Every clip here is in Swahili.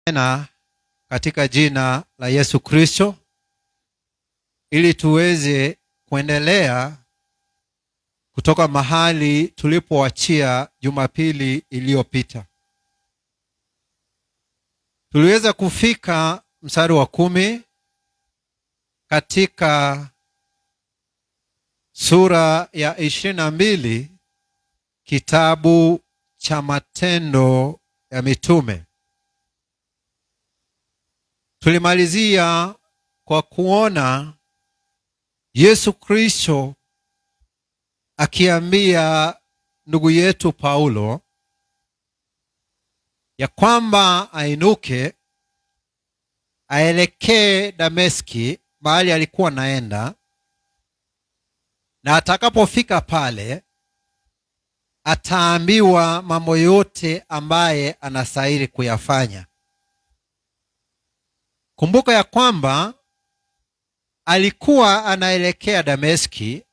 Tena katika jina la Yesu Kristo, ili tuweze kuendelea kutoka mahali tulipoachia Jumapili iliyopita. Tuliweza kufika mstari wa 10 katika sura ya 22 kitabu cha Matendo ya Mitume. Tulimalizia kwa kuona Yesu Kristo akiambia ndugu yetu Paulo ya kwamba ainuke aelekee Dameski, mahali alikuwa naenda, na atakapofika pale ataambiwa mambo yote ambaye anastahili kuyafanya. Kumbuka ya kwamba alikuwa anaelekea Dameski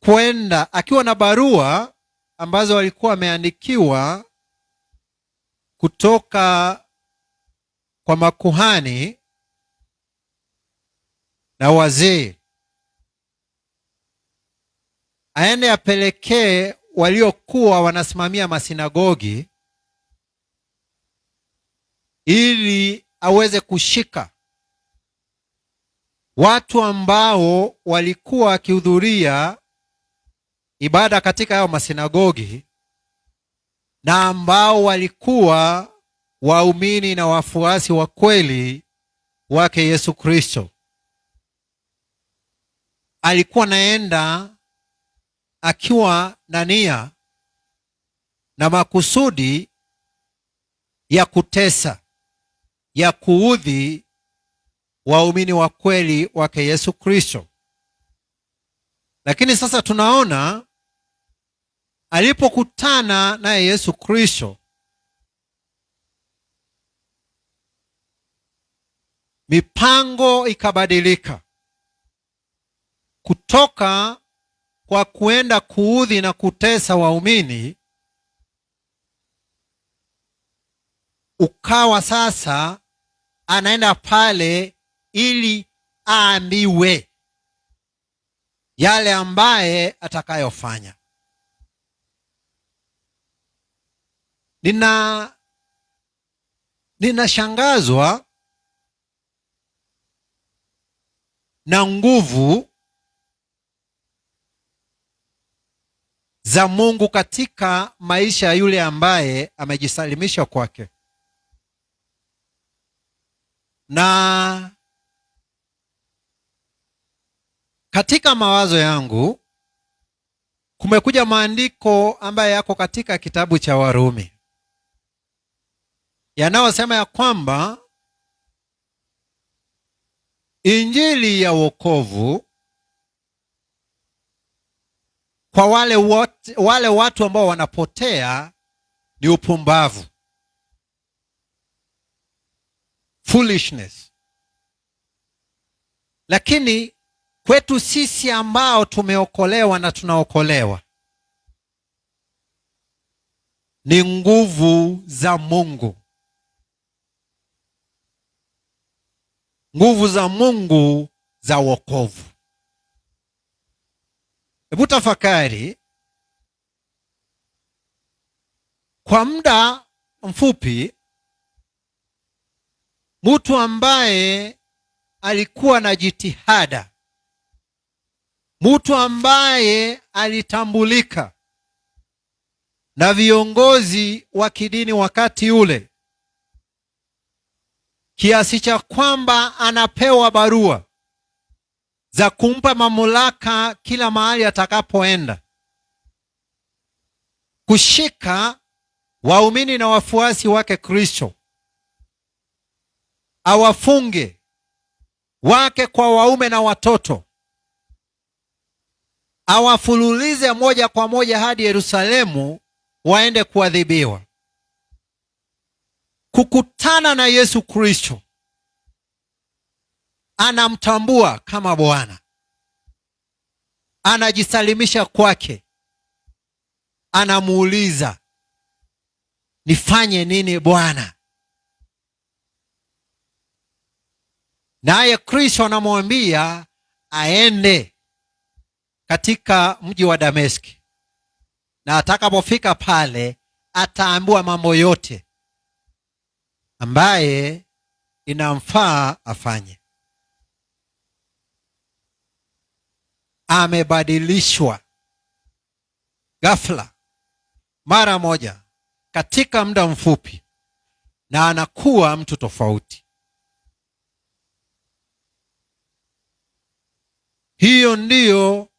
kwenda akiwa na barua ambazo alikuwa ameandikiwa kutoka kwa makuhani na wazee, aende apelekee waliokuwa wanasimamia masinagogi ili aweze kushika watu ambao walikuwa wakihudhuria ibada katika hayo masinagogi na ambao walikuwa waumini na wafuasi wa kweli wake Yesu Kristo. Alikuwa naenda akiwa na nia na makusudi ya kutesa, ya kuudhi waumini wa kweli wake Yesu Kristo. Lakini sasa tunaona alipokutana naye Yesu Kristo, mipango ikabadilika kutoka kwa kuenda kuudhi na kutesa waumini, ukawa sasa anaenda pale ili aambiwe yale ambaye atakayofanya. Ninashangazwa na nguvu za Mungu katika maisha ya yule ambaye amejisalimisha kwake. Na katika mawazo yangu kumekuja maandiko ambayo yako katika kitabu cha Warumi yanayosema ya kwamba injili ya wokovu kwa wale watu ambao wanapotea ni upumbavu, foolishness. Lakini kwetu sisi ambao tumeokolewa na tunaokolewa ni nguvu za Mungu, nguvu za Mungu za wokovu. Hebu tafakari kwa muda mfupi, mtu ambaye alikuwa na jitihada, mtu ambaye alitambulika na viongozi wa kidini wakati ule, kiasi cha kwamba anapewa barua za kumpa mamlaka kila mahali atakapoenda, kushika waumini na wafuasi wake Kristo, awafunge wake kwa waume na watoto, awafululize moja kwa moja hadi Yerusalemu waende kuadhibiwa. Kukutana na Yesu Kristo, anamtambua kama Bwana, anajisalimisha kwake, anamuuliza, nifanye nini Bwana? naye Kristo anamwambia aende katika mji wa Dameski, na atakapofika pale ataambiwa mambo yote ambaye inamfaa afanye. Amebadilishwa ghafla, mara moja, katika muda mfupi, na anakuwa mtu tofauti. Hiyo ndiyo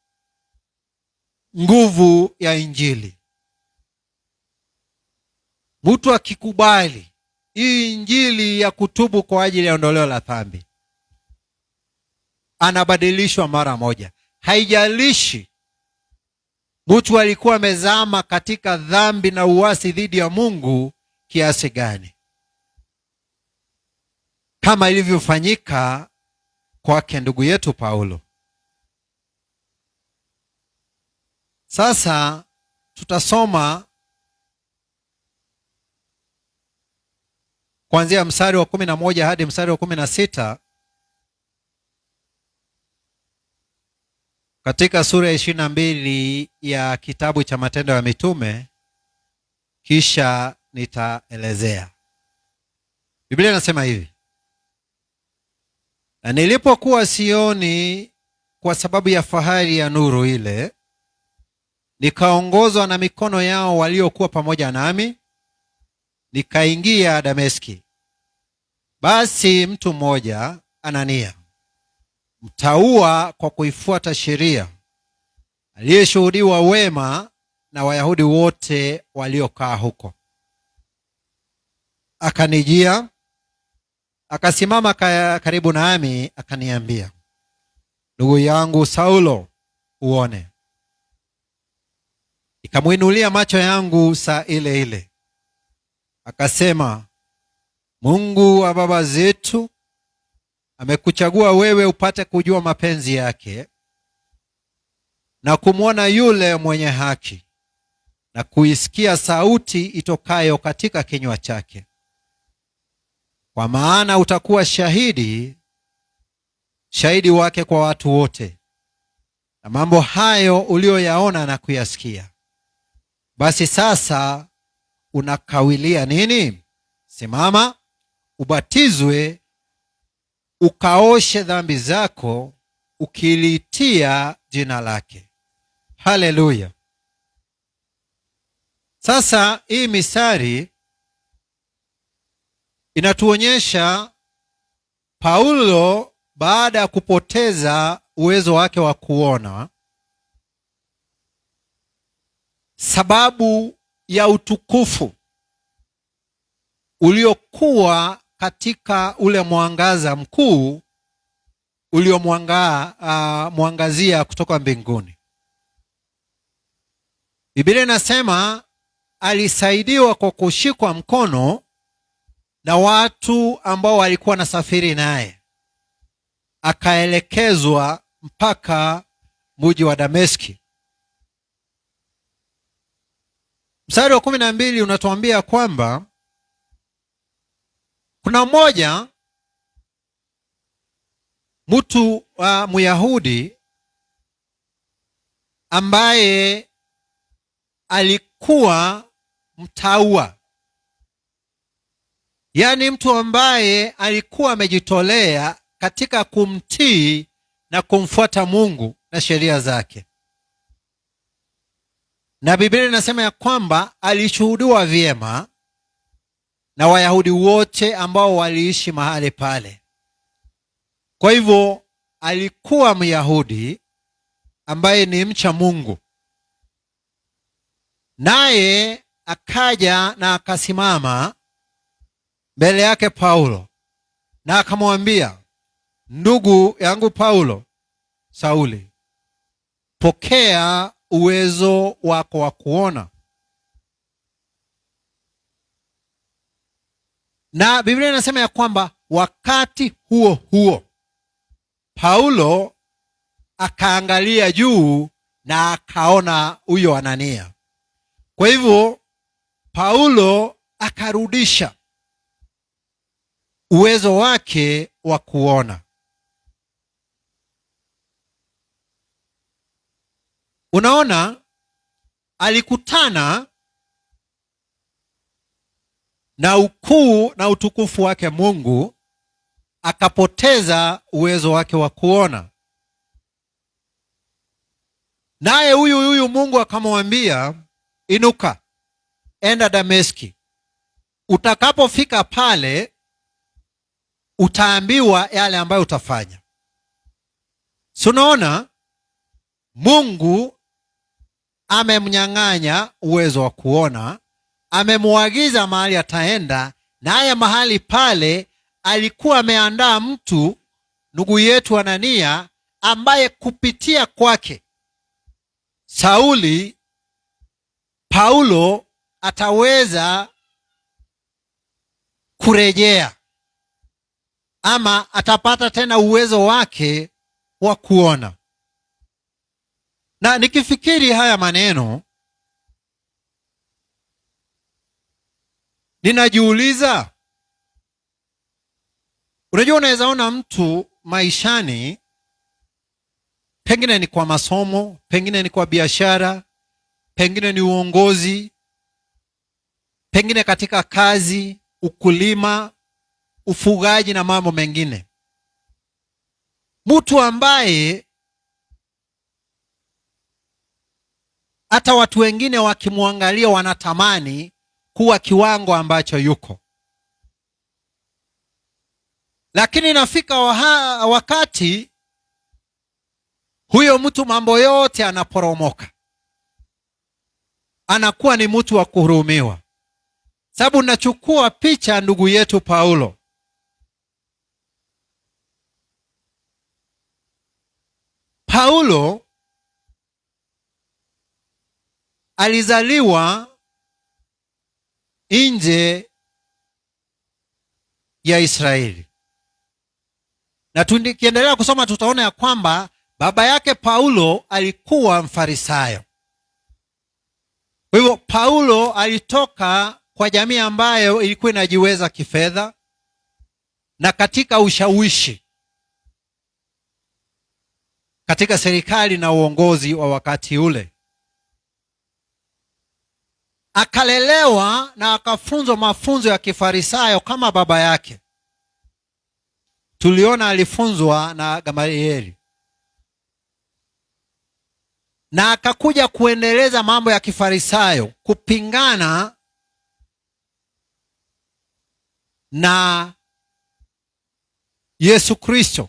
nguvu ya Injili. Mtu akikubali hii Injili ya kutubu kwa ajili ya ondoleo la dhambi, anabadilishwa mara moja. Haijalishi mtu alikuwa amezama katika dhambi na uasi dhidi ya Mungu kiasi gani, kama ilivyofanyika kwake ndugu yetu Paulo. Sasa tutasoma kuanzia mstari wa 11 hadi mstari wa 16 katika sura ya 22 ya kitabu cha Matendo ya Mitume, kisha nitaelezea. Biblia inasema hivi: na nilipokuwa Sioni kwa sababu ya fahari ya nuru ile, nikaongozwa na mikono yao waliokuwa pamoja nami, nikaingia Dameski. Basi mtu mmoja, Anania, mtauwa kwa kuifuata sheria, aliyeshuhudiwa wema na Wayahudi wote waliokaa huko, akanijia, akasimama karibu nami, akaniambia, ndugu yangu Saulo, uone. Nikamuinulia macho yangu saa ile ile, akasema, Mungu wa baba zetu amekuchagua wewe upate kujua mapenzi yake na kumwona yule mwenye haki na kuisikia sauti itokayo katika kinywa chake. Kwa maana utakuwa shahidi wake kwa watu wote, na mambo hayo ulioyaona na kuyasikia. Basi sasa unakawilia nini? Simama, ubatizwe, ukaoshe dhambi zako, ukiliitia jina lake. Haleluya. Sasa hii mistari inatuonyesha Paulo baada ya kupoteza uwezo wake wa kuona, sababu ya utukufu uliokuwa katika ule mwangaza mkuu uliomwangazia kutoka mbinguni. Biblia inasema alisaidiwa kwa kushikwa mkono na watu ambao walikuwa na safiri naye, akaelekezwa mpaka mji wa Dameski. Mstari wa 12 unatuambia kwamba kuna mmoja, mtu wa Myahudi ambaye alikuwa mtauwa, yaani mtu ambaye alikuwa amejitolea katika kumtii na kumfuata Mungu na sheria zake. Na Biblia inasema ya kwamba alishuhudiwa vyema na Wayahudi wote ambao waliishi mahali pale. Kwa hivyo alikuwa Myahudi ambaye ni mcha Mungu. Naye akaja na akasimama mbele yake Paulo na akamwambia, ndugu yangu Paulo, Sauli, pokea uwezo wako wa kuona. Na Biblia inasema ya kwamba wakati huo huo Paulo akaangalia juu na akaona huyo Anania. Kwa hivyo Paulo akarudisha uwezo wake wa kuona. Unaona, alikutana na ukuu na utukufu wake Mungu, akapoteza uwezo wake wa kuona. Naye huyu Mungu akamwambia, inuka, enda Dameski. Utakapofika pale utaambiwa yale ambayo utafanya. Unaona, Mungu amemnyang'anya uwezo wa kuona, amemuagiza mahali ataenda, naye mahali pale alikuwa ameandaa mtu, ndugu yetu Anania, ambaye kupitia kwake Paulo ataweza kurejea ama atapata tena uwezo wake wa kuona. Na nikifikiri haya maneno, ninajiuliza, unajua, unaweza ona mtu maishani, pengine ni kwa masomo, pengine ni kwa biashara, pengine ni uongozi, pengine katika kazi, ukulima, ufugaji na mambo mengine. Mtu ambaye hata watu wengine wakimwangalia wanatamani kuwa kiwango ambacho yuko. Lakini inafika wakati huyo mtu mambo yote anaporomoka. Anakuwa ni mtu wa kuhurumiwa. Sababu nachukua picha ndugu yetu Paulo. Paulo alizaliwa nje ya Israeli. Na tukiendelea kusoma tutaona ya kwamba baba yake Paulo alikuwa Mfarisayo. Kwa hivyo Paulo alitoka kwa jamii ambayo ilikuwa inajiweza kifedha na katika ushawishi katika serikali na uongozi wa wakati ule. Akalelewa na akafunzwa mafunzo ya Kifarisayo kama baba yake. Tuliona alifunzwa na Gamalieli. Na akakuja kuendeleza mambo ya Kifarisayo, kupingana na Yesu Kristo.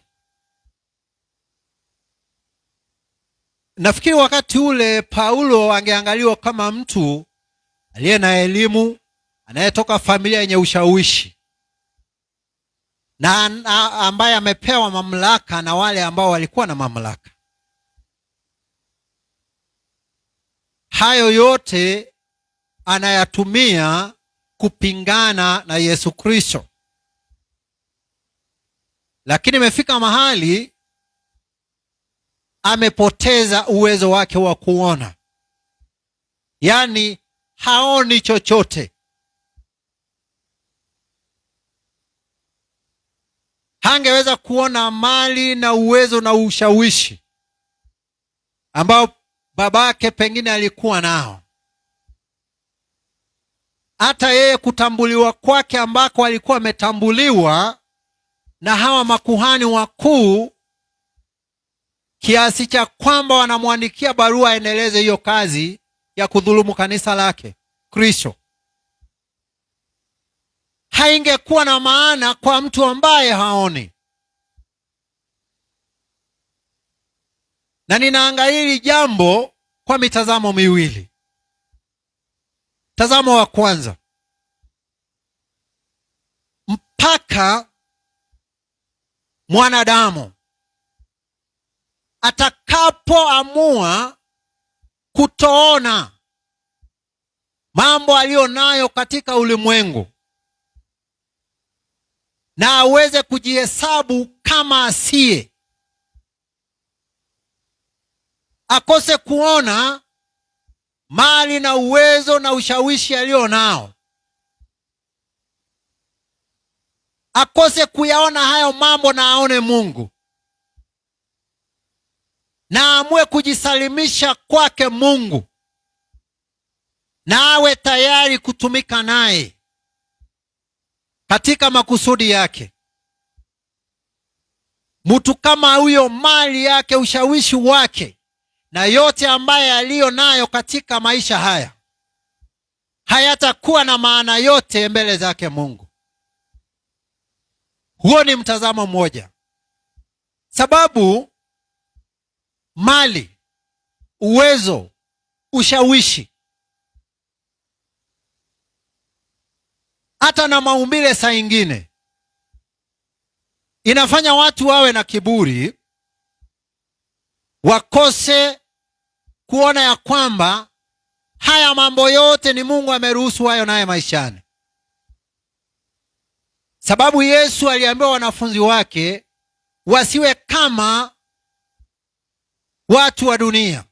Nafikiri wakati ule Paulo angeangaliwa kama mtu aliye na elimu, anayetoka familia yenye ushawishi, na ambaye amepewa mamlaka na wale ambao walikuwa na mamlaka. Hayo yote anayatumia kupingana na Yesu Kristo. Lakini imefika mahali amepoteza uwezo wake wa kuona. Yaani haoni chochote. Hangeweza kuona mali na uwezo na ushawishi ambao babake pengine alikuwa nao. Hata yeye kutambuliwa kwake ambako alikuwa ametambuliwa na hawa makuhani wakuu, kiasi cha kwamba wanamwandikia barua aendeleze hiyo kazi ya kudhulumu kanisa lake Kristo. Haingekuwa na maana kwa mtu ambaye haoni. Na ninaangalia hili jambo kwa mitazamo miwili. Tazamo wa kwanza, mpaka mwanadamu atakapoamua kutoona mambo aliyonayo katika ulimwengu na aweze kujihesabu kama asiye, akose kuona mali na uwezo na ushawishi alionao, akose kuyaona hayo mambo na aone Mungu, na amue kujisalimisha kwake Mungu, na awe tayari kutumika naye katika makusudi yake. Mtu kama huyo, mali yake, ushawishi wake na yote ambaye aliyo nayo katika maisha haya hayatakuwa na maana yote mbele zake Mungu. Huo ni mtazamo mmoja. Sababu mali, uwezo, ushawishi, hata na maumbile saa ingine inafanya watu wawe na kiburi, wakose kuona ya kwamba haya mambo yote ni Mungu ameruhusu hayo naye maishani. Sababu Yesu aliambia wanafunzi wake wasiwe kama watu wa dunia,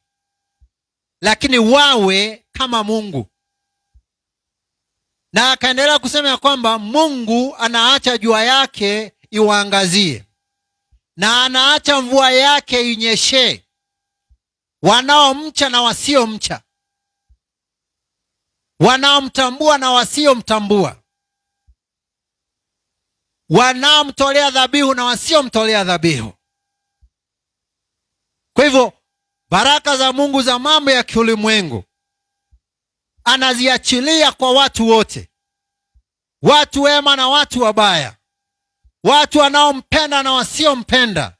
lakini wawe kama Mungu. Na akaendelea kusema ya kwamba Mungu anaacha jua yake iwaangazie, na anaacha mvua yake inyeshe wanaomcha na wasiomcha, wanaomtambua na wasiomtambua, wanaomtolea dhabihu na wasiomtolea dhabihu. Kwa hivyo baraka za Mungu za mambo ya kiulimwengu anaziachilia kwa watu wote, watu wema na watu wabaya, watu wanaompenda na wasiompenda,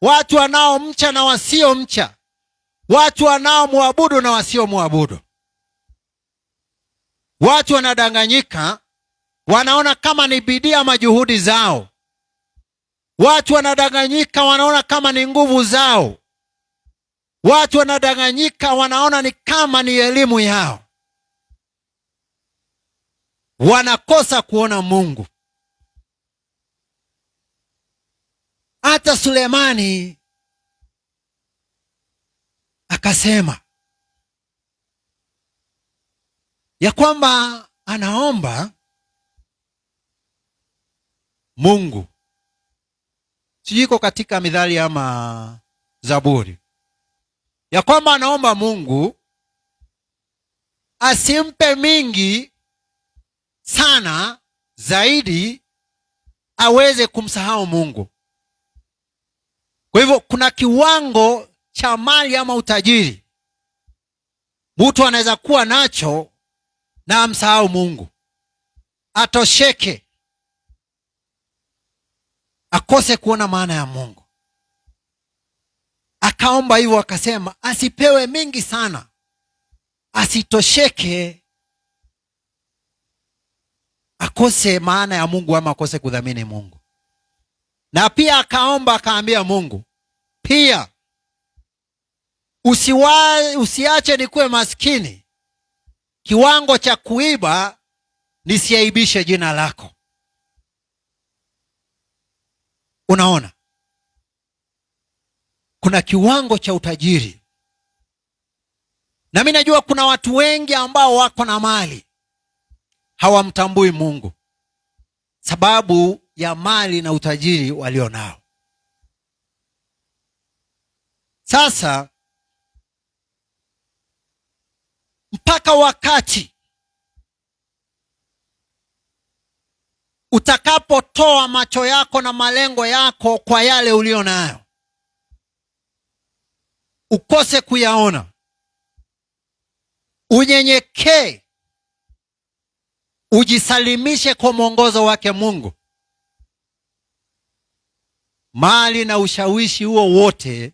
watu wanaomcha na wasiomcha, watu wanaomwabudu na wasiomwabudu. Watu wanadanganyika, wanaona kama ni bidii ama juhudi zao. Watu wanadanganyika, wanaona kama ni nguvu zao. Watu wanadanganyika, wanaona ni kama ni elimu yao. Wanakosa kuona Mungu. Hata Sulemani akasema ya kwamba anaomba Mungu, sijiko katika Mithali ama Zaburi, ya kwamba anaomba Mungu asimpe mingi sana zaidi aweze kumsahau Mungu. Kwa hivyo kuna kiwango cha mali ama utajiri mtu anaweza kuwa nacho na amsahau Mungu, atosheke, akose kuona maana ya Mungu. Akaomba hivyo, akasema asipewe mingi sana, asitosheke, akose maana ya Mungu ama akose kudhamini Mungu. Na pia akaomba akaambia Mungu, pia usiache nikuwe maskini kiwango cha kuiba, nisiaibishe jina lako. Unaona, kuna kiwango cha utajiri. Na mimi najua kuna watu wengi ambao wako na mali hawamtambui Mungu sababu ya mali na utajiri walio nao. Sasa mpaka wakati utakapotoa macho yako na malengo yako kwa yale ulio nayo, ukose kuyaona, unyenyekee, ujisalimishe kwa mwongozo wake Mungu, mali na ushawishi huo wote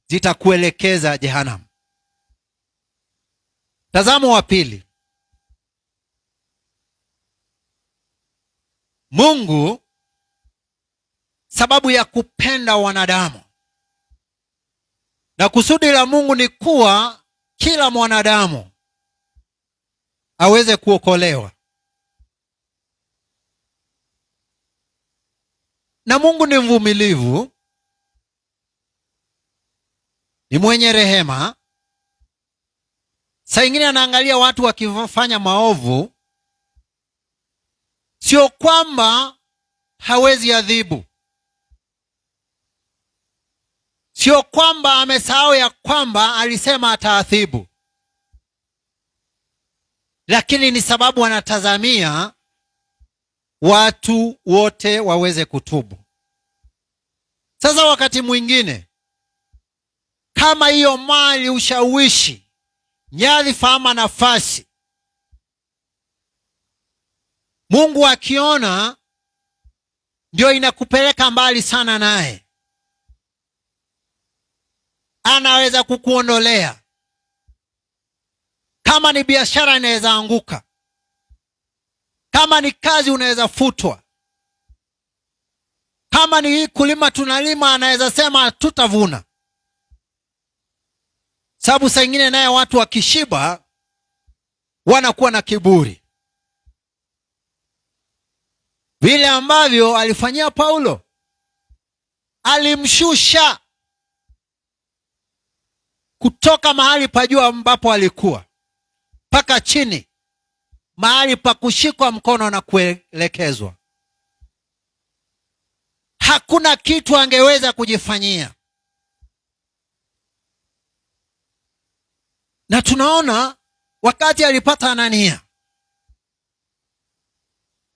zitakuelekeza jehanamu. Tazamo wa pili. Mungu, sababu ya kupenda wanadamu, na kusudi la Mungu ni kuwa kila mwanadamu aweze kuokolewa. Na Mungu ni mvumilivu, ni mwenye rehema. Saa ingine anaangalia watu wakifanya maovu, sio kwamba hawezi adhibu, Sio kwamba amesahau ya kwamba alisema ataadhibu, lakini ni sababu anatazamia watu wote waweze kutubu. Sasa wakati mwingine, kama hiyo mali, ushawishi, nyadhifa ama nafasi, Mungu akiona ndio inakupeleka mbali sana naye, anaweza kukuondolea. Kama ni biashara, inaweza anguka. Kama ni kazi, unaweza futwa. Kama ni kulima, tunalima, anaweza sema tutavuna. Sababu saa ingine naye watu wakishiba wanakuwa na kiburi, vile ambavyo alifanyia Paulo. Alimshusha kutoka mahali pa juu ambapo alikuwa mpaka chini, mahali pa kushikwa mkono na kuelekezwa. Hakuna kitu angeweza kujifanyia. Na tunaona wakati alipata Anania,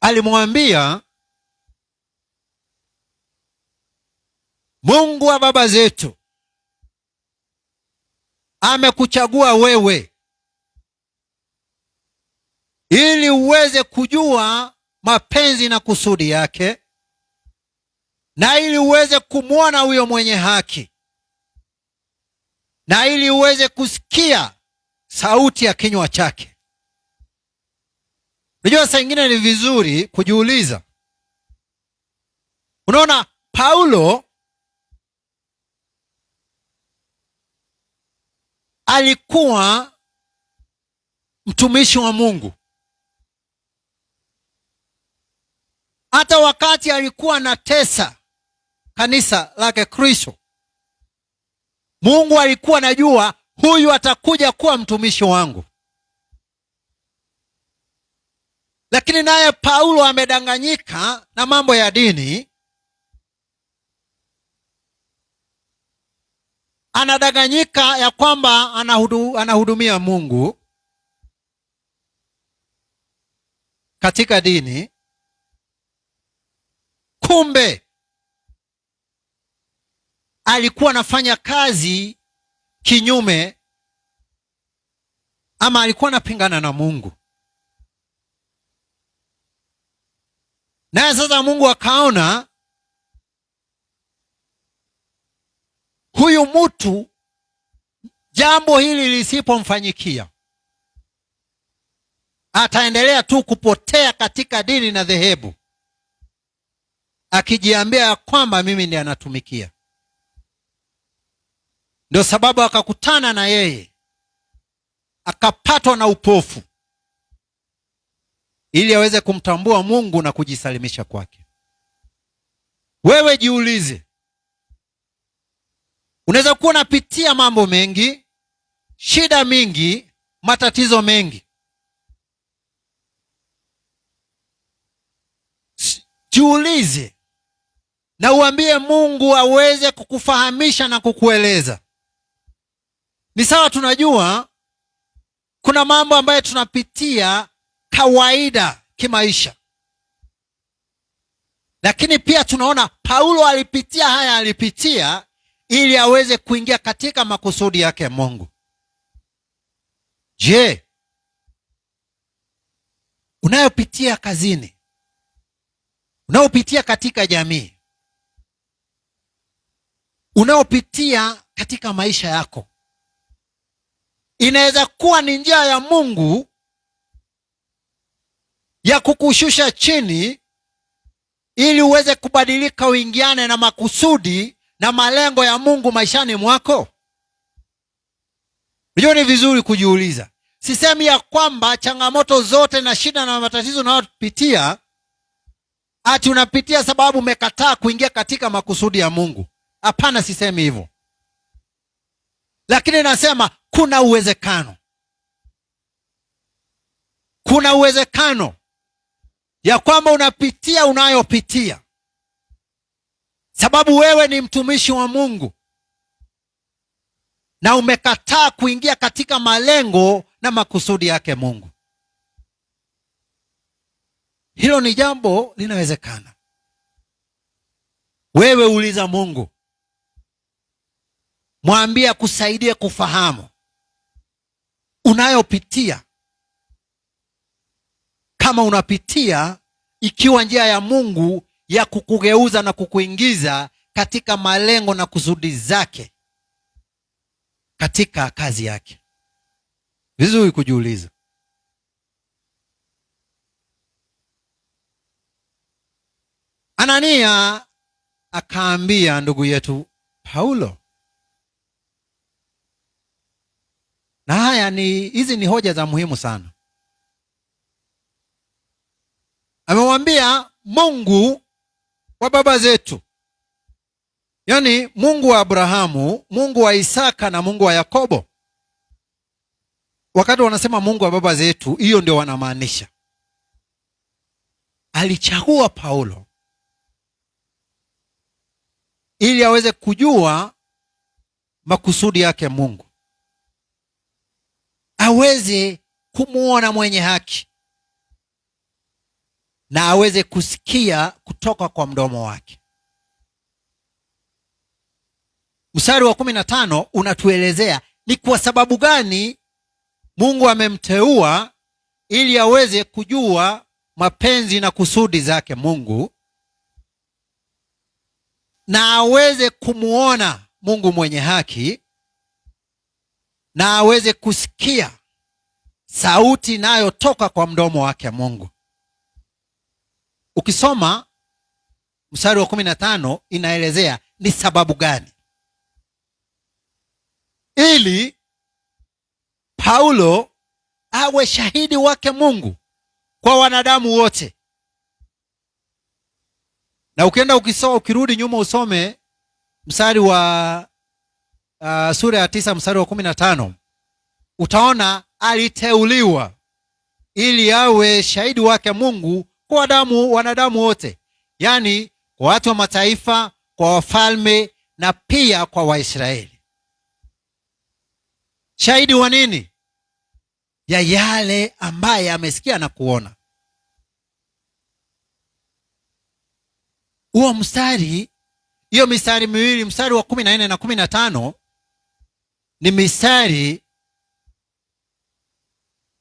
alimwambia, Mungu wa baba zetu amekuchagua wewe ili uweze kujua mapenzi na kusudi yake, na ili uweze kumwona huyo mwenye haki, na ili uweze kusikia sauti ya kinywa chake. Unajua, saa ingine ni vizuri kujiuliza. Unaona, Paulo alikuwa mtumishi wa Mungu. Hata wakati alikuwa anatesa kanisa lake Kristo, Mungu alikuwa anajua huyu atakuja kuwa mtumishi wangu. Lakini naye Paulo amedanganyika na mambo ya dini. Anadanganyika ya kwamba anahudumia Mungu katika dini. Kumbe alikuwa anafanya kazi kinyume, ama alikuwa anapingana na Mungu. Naye sasa Mungu akaona huyu mtu, jambo hili lisipomfanyikia, ataendelea tu kupotea katika dini na dhehebu, akijiambia ya kwamba mimi ndiye anatumikia. Ndio sababu akakutana na yeye, akapatwa na upofu, ili aweze kumtambua Mungu na kujisalimisha kwake. Wewe jiulize, unaweza kuwa unapitia mambo mengi, shida mingi, matatizo mengi. Jiulize na uambie Mungu aweze kukufahamisha na kukueleza. Ni sawa, tunajua kuna mambo ambayo tunapitia kawaida kimaisha, lakini pia tunaona Paulo alipitia haya, alipitia ili aweze kuingia katika makusudi yake Mungu. Je, unayopitia kazini, unayopitia katika jamii, unayopitia katika maisha yako, inaweza kuwa ni njia ya Mungu ya kukushusha chini ili uweze kubadilika, uingiane na makusudi na malengo ya Mungu maishani mwako? Hiyo ni vizuri kujiuliza. Sisemi ya kwamba changamoto zote na shida na matatizo unayopitia ati unapitia sababu umekataa kuingia katika makusudi ya Mungu. Hapana, sisemi hivyo. Lakini nasema kuna uwezekano. Kuna uwezekano ya kwamba unapitia unayopitia sababu wewe ni mtumishi wa Mungu, na umekataa kuingia katika malengo na makusudi yake Mungu. Hilo ni jambo linawezekana. Wewe uliza Mungu, mwambie akusaidie kufahamu unayopitia. Kama unapitia ikiwa njia ya Mungu ya kukugeuza na kukuingiza katika malengo na kusudi zake katika kazi yake. Vizuri kujiuliza. Anania akaambia ndugu yetu Paulo, na hizi ni hoja za muhimu sana. Amemwambia Mungu wa baba zetu, yaani Mungu wa Abrahamu, Mungu wa Isaka na Mungu wa Yakobo. Wakati wanasema Mungu wa baba zetu, hiyo ndio wanamaanisha. Alichagua Paulo ili aweze kujua makusudi yake Mungu, aweze kumuona mwenye haki na aweze kusikia kutoka kwa mdomo wake. Mstari wa 15 unatuelezea ni kwa sababu gani Mungu amemteua ili aweze kujua mapenzi na kusudi zake Mungu na aweze kumuona Mungu mwenye haki na aweze kusikia sauti inayotoka kwa mdomo wake Mungu. Ukisoma mstari wa 15 inaelezea ni sababu gani. Ili Paulo awe shahidi wake Mungu kwa wanadamu wote. Na ukienda ukirudi nyuma usome mstari wa sura ya 9 mstari wa 15, utaona aliteuliwa ili awe shahidi wake Mungu kwa wanadamu wote, yaani kwa watu wa mataifa, kwa wafalme na pia kwa Waisraeli. Shahidi wa nini? Ya yale ambaye amesikia na kuona. Huo mstari, hiyo mistari miwili, mstari wa 14 na 15, ni mistari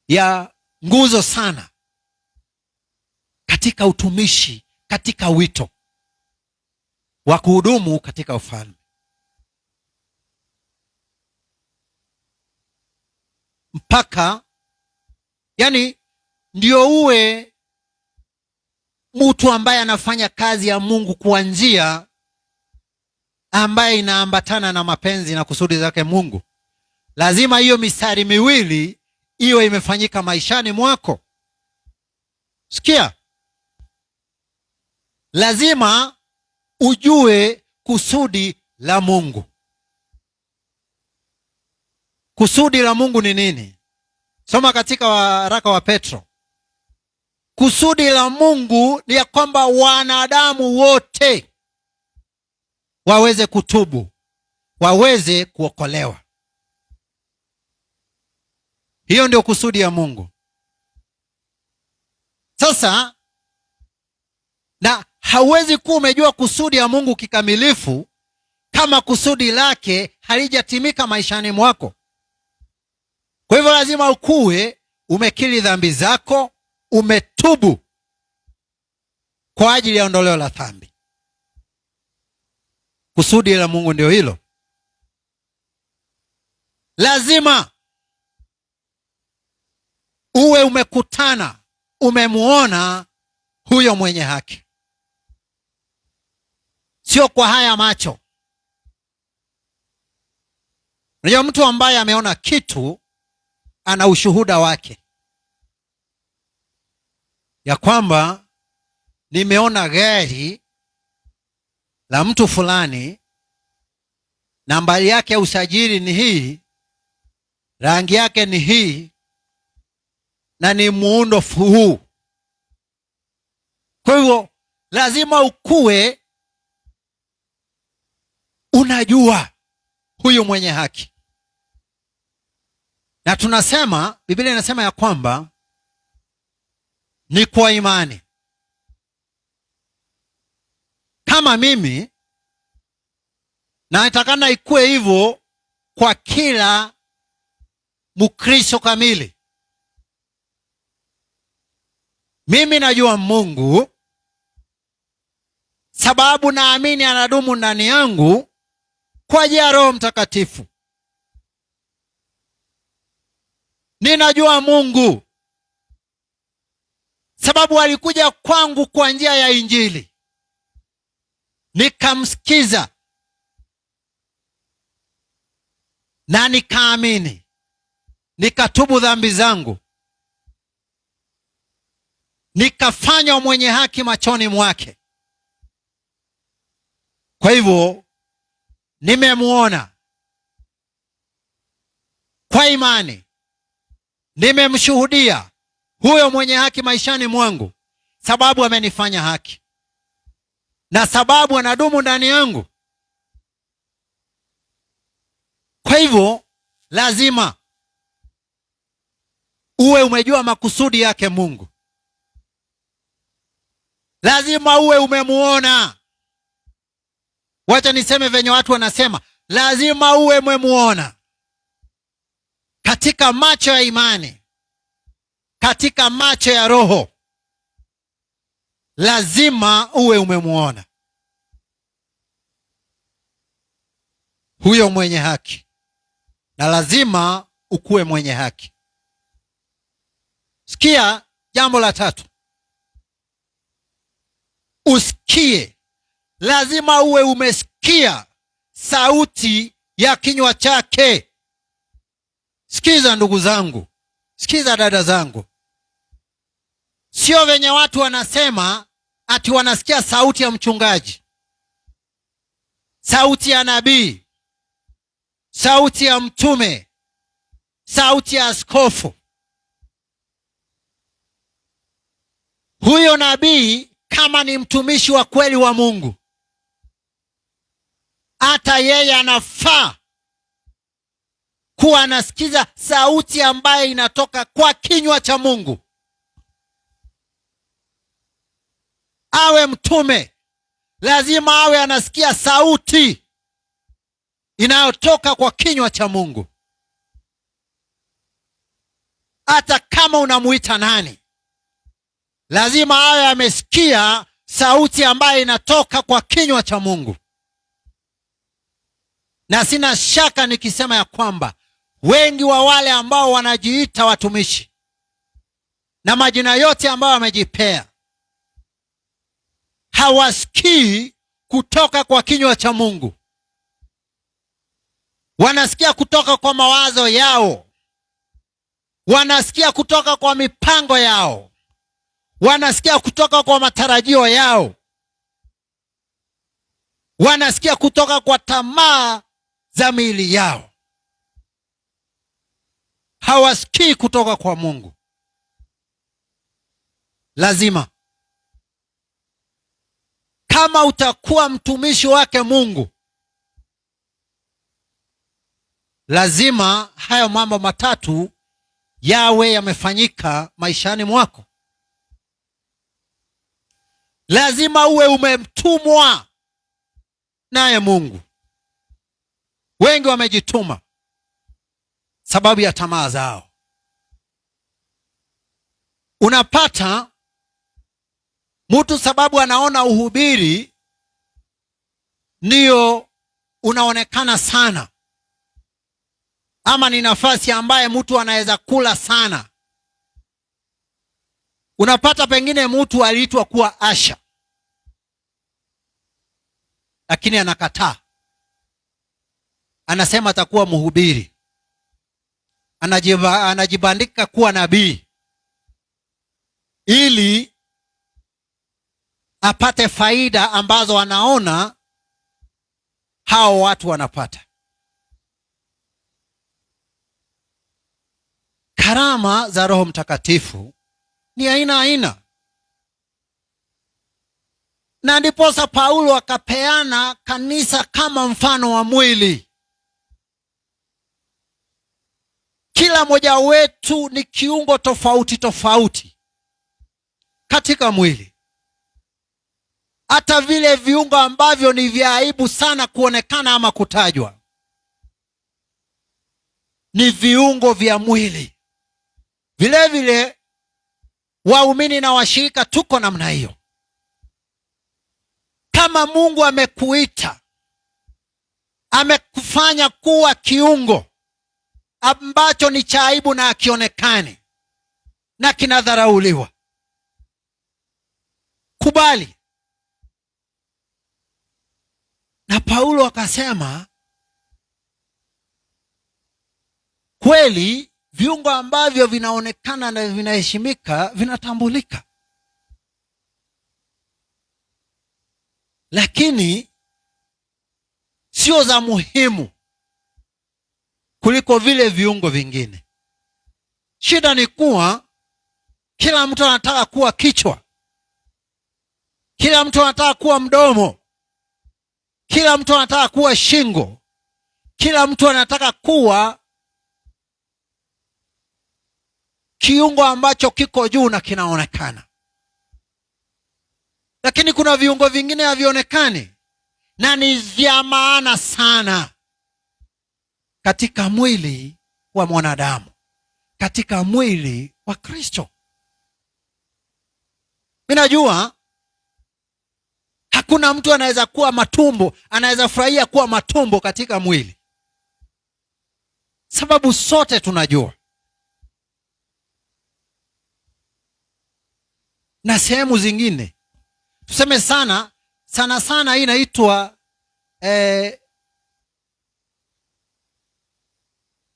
ya nguzo sana katika utumishi, katika wito wa kuhudumu katika ufalme. Mpaka yani ndio uwe mtu ambaye anafanya kazi ya Mungu kwa njia ambaye inaambatana na mapenzi na kusudi zake Mungu, lazima hiyo mistari miwili iwe imefanyika maishani mwako. Sikia, lazima ujue kusudi la Mungu. Kusudi la Mungu ni nini? Soma katika waraka wa Petro. Kusudi la Mungu ni ya kwamba wanadamu wote waweze kutubu, waweze kuokolewa. Hiyo ndio kusudi ya Mungu. Sasa, na hauwezi kuwa umejua kusudi ya Mungu kikamilifu kama kusudi lake halijatimika maishani mwako. Kwa hivyo lazima ukuwe umekiri dhambi zako, umetubu kwa ajili ya ondoleo la dhambi. Kusudi la Mungu ndio hilo. Lazima uwe umekutana, umemuona huyo mwenye haki, sio kwa haya macho. Unajua, mtu ambaye ameona kitu ana ushuhuda wake, ya kwamba nimeona gari la mtu fulani, nambari yake ya usajili ni hii, rangi yake ni hii, na ni muundo huu. Kwa hivyo lazima ukue unajua huyu mwenye haki. Na tunasema, Biblia inasema ya kwamba ni kwa imani. Kama mimi, na itakana ikuwe hivyo kwa kila Mkristo kamili. Mimi najua Mungu, sababu naamini anadumu ndani yangu kwa njia ya Roho Mtakatifu. Ninajua Mungu sababu alikuja kwangu kwa njia ya Injili, nikamsikiza na nikaamini, nikatubu dhambi zangu, nikafanywa mwenye haki machoni mwake. Kwa hivyo nimemuona kwa imani, nimemshuhudia huyo mwenye haki maishani mwangu, sababu amenifanya haki na sababu anadumu ndani yangu. Kwa hivyo lazima uwe umejua makusudi yake Mungu. Lazima uwe umemuona. Wacha niseme venye watu wanasema, lazima uwe umemuona katika macho ya imani, katika macho ya roho. Lazima uwe umemuona huyo mwenye haki, na lazima ukuwe mwenye haki. Sikia jambo la tatu, usikie. Lazima uwe umesikia sauti ya kinywa chake. Sikiza ndugu zangu, sikiza dada zangu. Sio venye watu wanasema ati wanasikia sauti ya mchungaji, sauti ya nabii, sauti ya mtume, sauti ya askofu. Huyo nabii kama ni mtumishi wa kweli wa Mungu, hata yeye anafaa kuwa anasikiza sauti ambayo inatoka kwa kinywa cha Mungu. Awe mtume, lazima awe anasikia sauti inayotoka kwa kinywa cha Mungu. Hata kama unamuita nani, lazima awe amesikia sauti ambayo inatoka kwa kinywa cha Mungu. Na sina shaka nikisema ya kwamba wengi wa wale ambao wanajiita watumishi na majina yote ambayo wamejipea, hawasikii kutoka kwa kinywa cha Mungu. Wanasikia kutoka kwa mawazo yao, wanasikia kutoka kwa mipango yao, wanasikia kutoka kwa matarajio yao, wanasikia kutoka kwa tamaa za miili yao. Hawasikii kutoka kwa Mungu. Lazima, kama utakuwa mtumishi wake Mungu, lazima hayo mambo matatu yawe yamefanyika maishani mwako. Lazima uwe umemtumwa naye Mungu. Wengi wamejituma sababu ya tamaa zao. Unapata mtu sababu anaona uhubiri ndio unaonekana sana, ama ni nafasi ambaye mtu anaweza kula sana. Unapata pengine mtu aliitwa kuwa asha, lakini anakataa. Anasema atakuwa mhubiri, anajibandika kuwa nabii ili apate faida ambazo anaona hao watu wanapata. Karama za Roho Mtakatifu ni aina aina, na ndiposa Paulo akapeana kanisa kama mfano wa mwili. Kila kila mmoja wetu ni kiungo tofauti tofauti katika mwili. Hata vile viungo ambavyo ni vya aibu sana kuonekana ama kutajwa ni viungo vya mwili. Vile vile waumini na washirika tuko namna hiyo. Kama Mungu amekuita, amekufanya kuwa kiungo ambacho ni cha aibu na akionekane na kinadharauliwa, kubali. Na Paulo akasema kweli viungo ambavyo vinaonekana na vinaheshimika vinatambulika, lakini sio za muhimu kuliko vile viungo vingine. Shida ni kuwa kila mtu anataka kuwa kichwa, kila mtu anataka kuwa mdomo, kila mtu anataka kuwa shingo, kila mtu anataka kuwa kiungo ambacho kiko juu na kinaonekana. Lakini kuna viungo vingine havionekani na ni vya maana sana katika mwili wa mwanadamu, katika mwili wa Kristo. Mimi najua hakuna mtu anaweza kuwa matumbo, anaweza furahia kuwa matumbo katika mwili, sababu sote tunajua. Na sehemu zingine tuseme sana hii inaitwa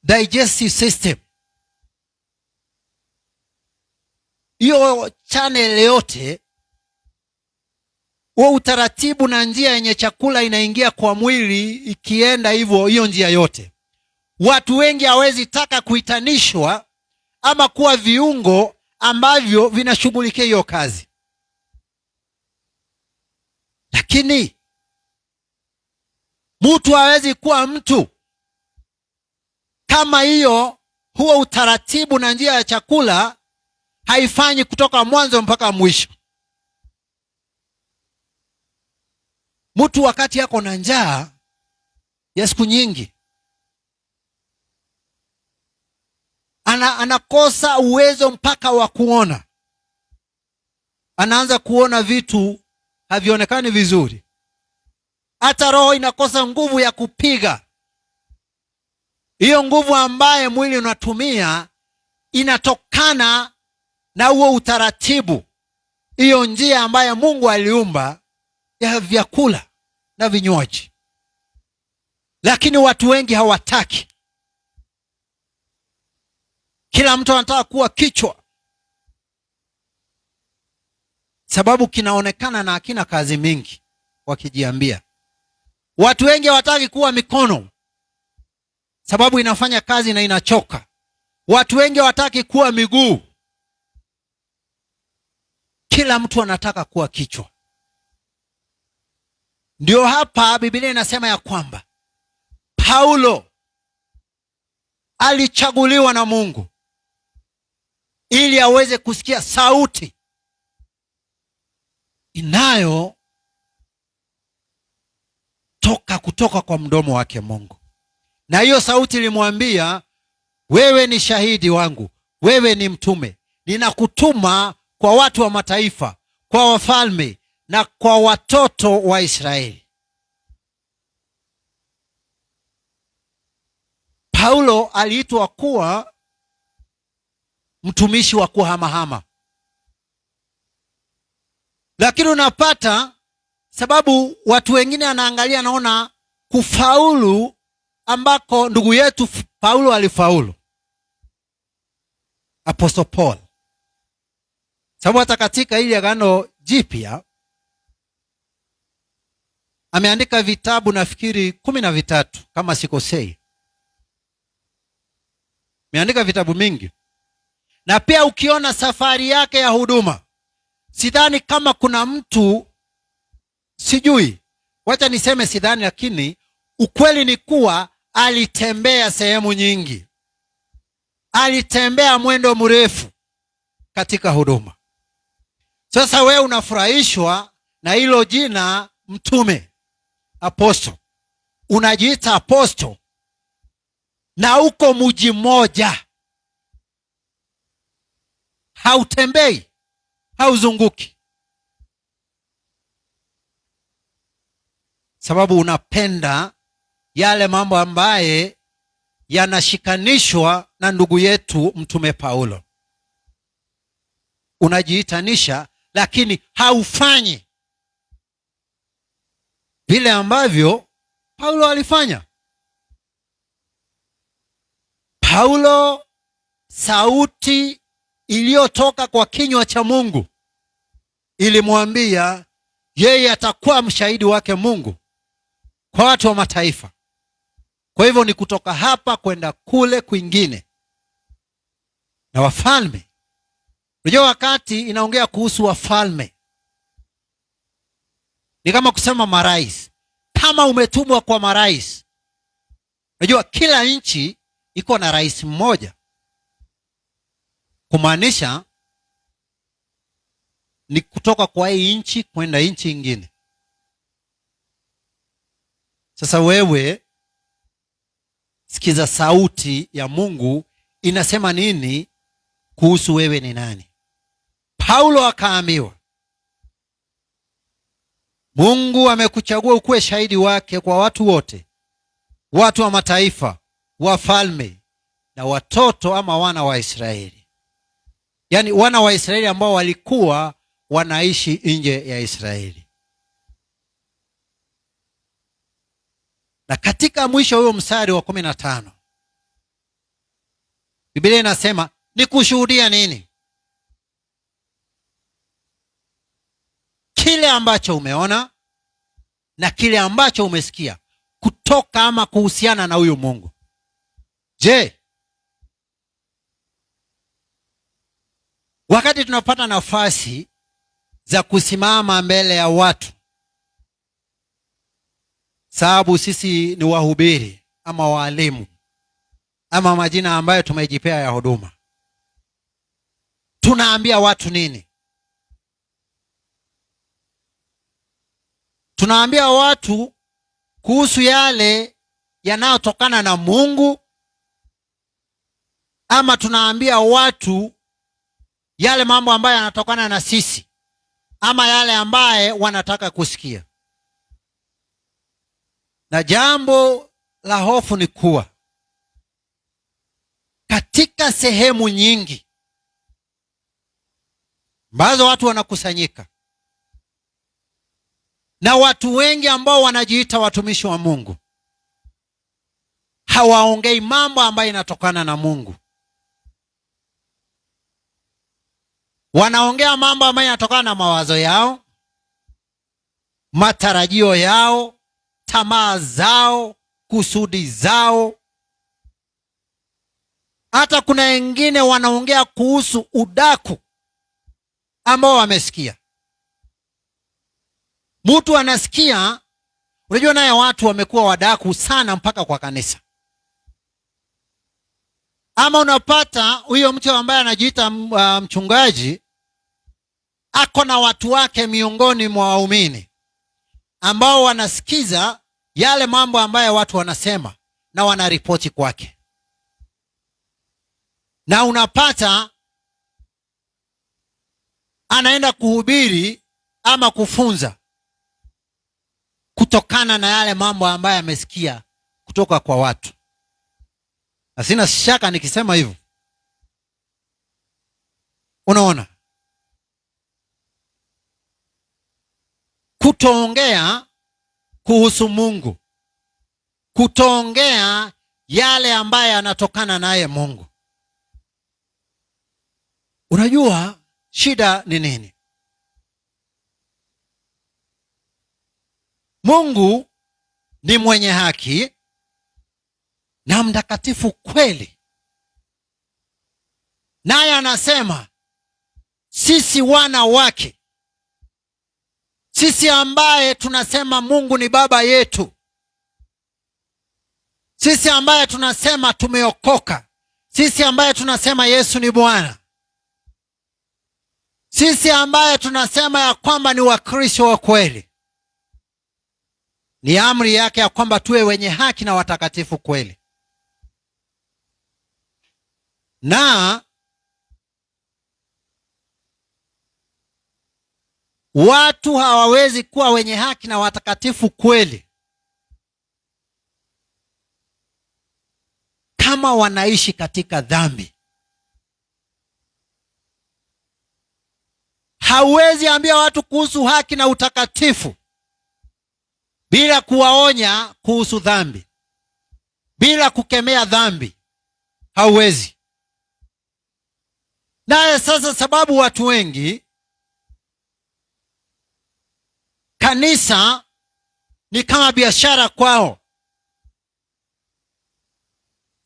digestive system. Hiyo channel yote, huo utaratibu na njia yenye chakula inaingia kwa mwili, ikienda hivyo, hiyo njia yote watu wengi hawezi taka kuitanishwa ama kuwa viungo ambavyo vinashughulikia hiyo kazi. Lakini mtu hawezi kuwa mtu kama huo utaratibu na njia ya chakula haifanyi kutoka mwanzo mpaka mwisho. Mtu wakati yako na njaa ya siku nyingi, anakosa uwezo mpaka wa kuona. Anaanza kuona vitu havionekani vizuri. Hata roho inakosa nguvu ya kupiga. Hiyo nguvu ambaye mwili unatumia inatokana na huo utaratibu, hiyo njia ambayo Mungu aliumba ya vyakula na vinywaji. Lakini watu wengi hawataki. Kila mtu anataka kuwa kichwa, sababu kinaonekana na hakina kazi mingi, wakijiambia. Watu wengi hawataki kuwa mikono, sababu inafanya kazi na inachoka. Watu wengi hawataki kuwa miguu. Kila mtu anataka kuwa kichwa. Ndio hapa Biblia inasema ya kwamba Paulo alichaguliwa na Mungu ili aweze kusikia sauti inayo kutoka kwa mdomo wake Mungu. Na hiyo sauti ilimwambia, wewe ni shahidi wangu, wewe ni mtume, ninakutuma kwa watu wa mataifa, kwa wafalme na kwa watoto wa Israeli. Paulo aliitwa kuwa mtumishi wa kuhamahama. Lakini unapata sababu watu wengine anaangalia, naona kufaulu ambako ndugu yetu Paulo alifaulu, Apostle Paul. Sababu hata katika ile Agano Jipya ameandika vitabu nafikiri 13 kama sikosei. Ameandika vitabu mingi. Na pia ukiona safari yake ya huduma, sidhani kama kuna mtu, sijui, wacha niseme sidhani, lakini ukweli ni kuwa alitembea sehemu nyingi. alitembea mwendo mrefu katika huduma. Sasa wewe unafurahishwa na hilo jina mtume, apostle. Unajiita apostle na uko mji mmoja, hautembei, hauzunguki, sababu unapenda yale mambo ambaye yanashikanishwa na ndugu yetu mtume Paulo. Unajiitanisha lakini haufanyi vile ambavyo Paulo alifanya. Paulo, sauti iliyotoka kwa kinywa cha Mungu ilimwambia yeye atakuwa mshahidi wake Mungu kwa watu wa mataifa. Kwa hivyo ni kutoka hapa kwenda kule kwingine. Na wafalme, unajua wakati inaongea kuhusu wafalme ni kama kusema marais. Kama umetumwa kwa marais, unajua kila nchi iko na rais mmoja, kumaanisha ni kutoka kwa hii nchi kwenda nchi nyingine. Sasa wewe sikiza sauti ya Mungu inasema nini kuhusu wewe ni nani. Paulo akaambiwa, Mungu amekuchagua ukuwe shahidi wake kwa watu wote, watu wa mataifa, wafalme na watoto ama wana wa Israeli. Yaani wana wa Israeli ambao walikuwa wanaishi nje ya Israeli. Na katika mwisho huyo mstari wa 15 Biblia inasema ni kushuhudia nini? Kile ambacho umeona na kile ambacho umesikia kutoka ama kuhusiana na huyu Mungu. Je, wakati tunapata nafasi za kusimama mbele ya watu, sababu sisi ni wahubiri ama walimu ama majina ambayo tumejipea ya huduma, tunaambia watu nini? Tunaambia watu kuhusu yale yanayotokana na Mungu, ama tunaambia watu yale mambo ambayo yanatokana na sisi, ama yale ambaye wanataka kusikia? Na jambo la hofu ni kuwa katika sehemu nyingi ambazo watu wanakusanyika na watu wengi ambao wanajiita watumishi wa Mungu, hawaongei mambo ambayo yanatokana na Mungu. Wanaongea mambo ambayo yanatokana na mawazo yao, matarajio yao, tamaa zao, kusudi zao. Hata kuna wengine wanaongea kuhusu udaku ambao wamesikia. Mtu anasikia, unajua naye watu wamekuwa wadaku sana mpaka kwa kanisa. Ama unapata huyo mtu ambaye anajiita mchungaji ako na watu wake miongoni mwa waumini ambao wanasikiza yale mambo ambayo watu wanasema na wanaripoti kwake. Na unapata anaenda kuhubiri ama kufunza kutokana na yale mambo ambayo amesikia kutoka kwa watu. Na sina shaka nikisema hivyo. Unaona? Kutoongea kuhusu Mungu, kutoongea yale ambayo yanatokana naye Mungu. Unajua shida ni nini? Mungu ni mwenye haki na mtakatifu kweli. Naye anasema sisi wana wake, sisi ambaye tunasema Mungu ni baba yetu, sisi ambaye tunasema tumeokoka, sisi ambaye tunasema Yesu ni Bwana, sisi ambaye tunasema ya kwamba ni Wakristo wa kweli, ni amri yake ya kwamba tuwe wenye haki na watakatifu kweli. Na watu hawawezi kuwa wenye haki na watakatifu kweli kama wanaishi katika dhambi. Hauwezi ambia watu kuhusu haki na utakatifu bila kuwaonya kuhusu dhambi, bila kukemea dhambi. Hauwezi. Naye sasa, sababu watu wengi, kanisa ni kama biashara kwao.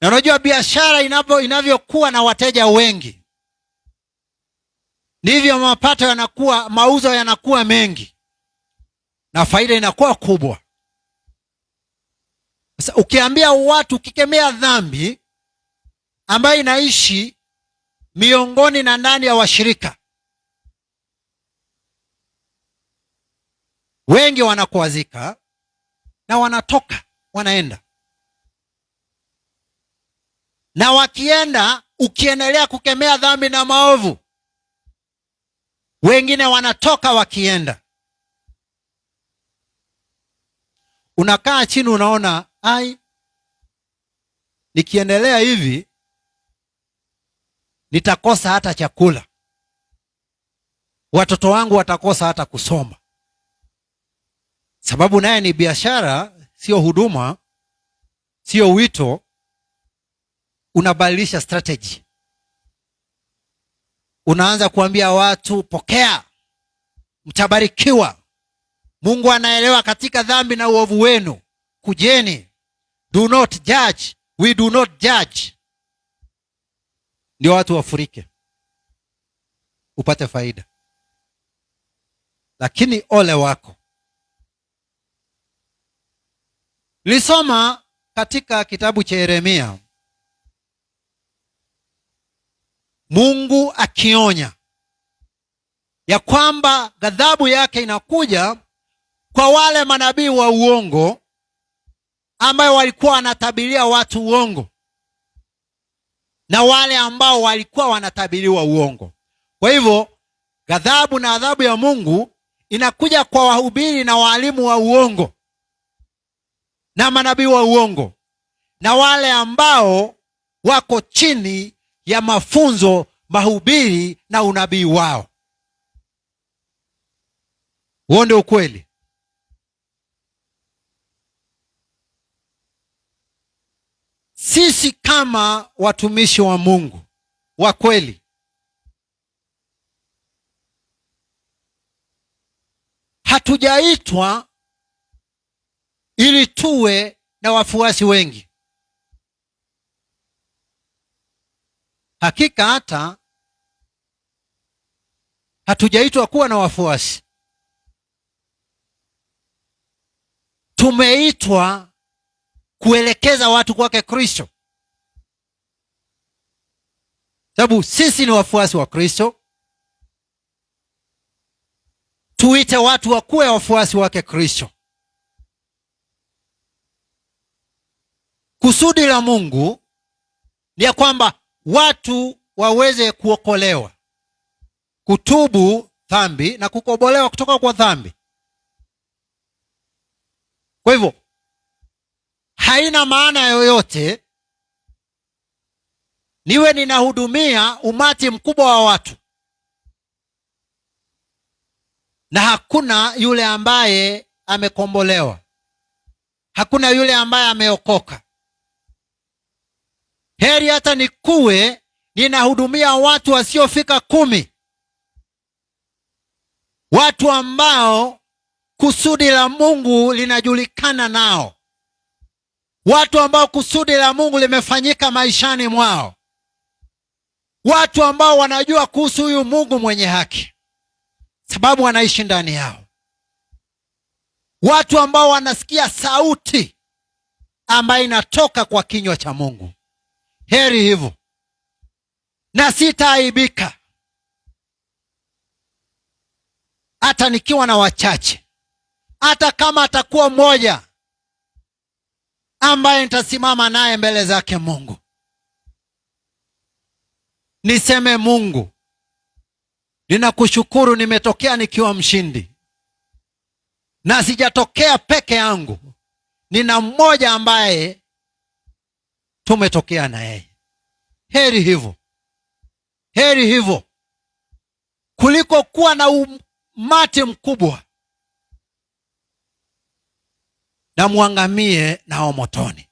Na unajua biashara inavyokuwa na wateja wengi, ndivyo mapato yanakuwa, mauzo yanakuwa mengi na faida inakuwa kubwa. Sasa ukiambia watu, ukikemea dhambi ambayo inaishi miongoni na ndani ya washirika, wengi wanakuazika na wanatoka, wanaenda. Na wakienda, ukiendelea kukemea dhambi na maovu, wengine wanatoka wakienda. Unakaa chini unaona, nikiendelea hivi nitakosa hata chakula, watoto wangu watakosa hata kusoma. Sababu naye ni biashara, sio huduma, sio wito. Unabadilisha strategy. Unaanza kuambia watu, pokea, mtabarikiwa, Mungu anaelewa katika dhambi na uovu wenu, kujeni, do not judge, we do not judge. Ndio watu wafurike, upate faida. Lakini ole wako. Nilisoma katika kitabu cha Yeremia, Mungu akionya ya kwamba ghadhabu yake inakuja kwa wale manabii wa uongo ambao walikuwa wanatabiria watu uongo, na wale ambao walikuwa wanatabiriwa uongo. Kwa hivyo ghadhabu na adhabu ya Mungu inakuja kwa wahubiri na walimu wa uongo na manabii wa uongo na wale ambao wako chini ya mafunzo, mahubiri na unabii wao. Huo ndio ukweli. Sisi kama watumishi wa Mungu wa kweli, hatujaitwa ili tuwe na wafuasi wengi. Hakika hata hatujaitwa kuwa na wafuasi. Tumeitwa kuelekeza watu kwake Kristo. Sababu sisi ni wafuasi wa Kristo, tuite watu wakuwe wafuasi wake Kristo. Kusudi la Mungu ni ya kwamba watu waweze kuokolewa, kutubu dhambi na kukombolewa kutoka kwa dhambi. Kwa hivyo haina maana yoyote niwe ninahudumia umati mkubwa wa watu na hakuna yule ambaye amekombolewa, hakuna yule ambaye ameokoka. Heri hata nikuwe ninahudumia watu wasiofika 10, watu ambao kusudi la Mungu linajulikana nao, watu ambao kusudi la Mungu limefanyika maishani mwao, watu ambao wanajua kuhusu huyu Mungu mwenye haki sababu wanaishi ndani yao, watu ambao wanasikia sauti ambayo inatoka kwa kinywa cha Mungu. Heri hivyo. na sitaaibika hata nikiwa na wachache, hata kama atakuwa mmoja ambaye nitasimama naye mbele zake Mungu. Niseme, Mungu, ninakushukuru, nimetokea nikiwa mshindi, na sijatokea peke yangu. Nina mmoja ambaye tumetokea na yeye. Heri hivyo, heri hivyo kuliko kuwa na umati mkubwa na muangamie nao motoni.